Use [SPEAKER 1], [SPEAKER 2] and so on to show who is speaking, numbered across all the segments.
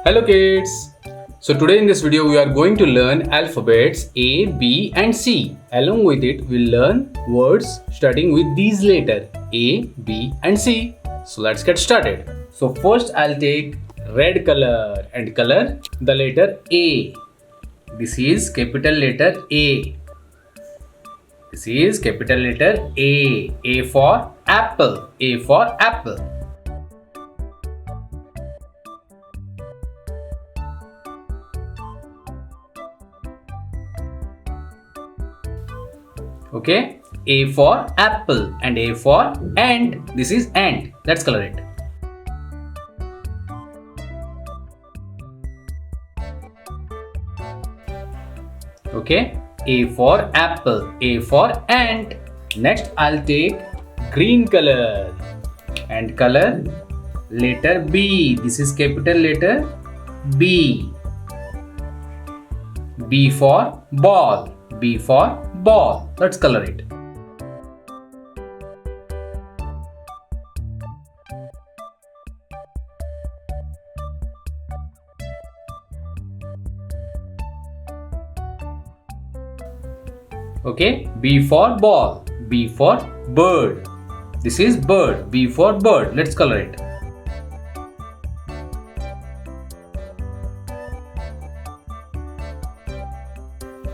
[SPEAKER 1] Hello kids! So today in this video we are going to learn alphabets A, B and C. Along with it we'll learn words starting with these letters A, B and C. So let's get started. So first I'll take red color and color the letter A. This is capital letter A. This is capital letter A. A for apple. A for apple. Okay, A for apple and A for ant. This is ant. Let's color it. Okay, A for apple, A for ant. Next, I'll take green color and color letter B. This is capital letter B. B for ball. B for ball. Let's color it. Okay, B for ball. B for bird. This is bird. B for bird. Let's color it.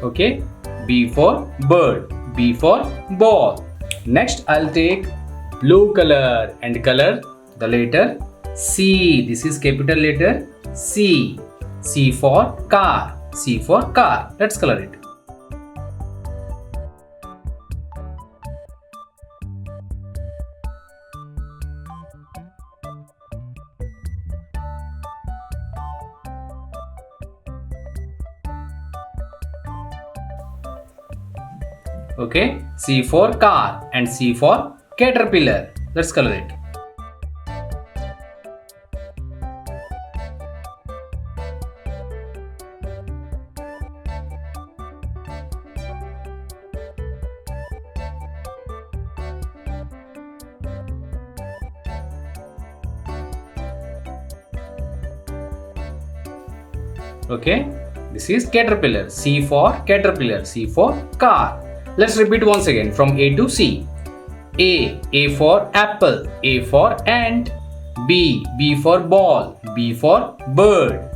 [SPEAKER 1] Okay, B for bird. B for ball. Next, I'll take blue color and color the letter C. This is capital letter C. C for car. C for car. Let's color it. Okay, C for car and C for caterpillar. Let's color it. Okay, this is caterpillar. C for caterpillar. C for car. Let's repeat once again from A to C. A for apple. A for ant. B for ball. B for bird.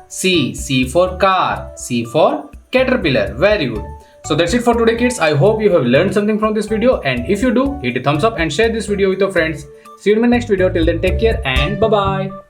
[SPEAKER 1] C for car. C for caterpillar. Very good. So that's it for today kids. I hope you have learned something from this video, and if you do, hit a thumbs up and share this video with your friends. See you in my next video. Till then, take care and bye bye.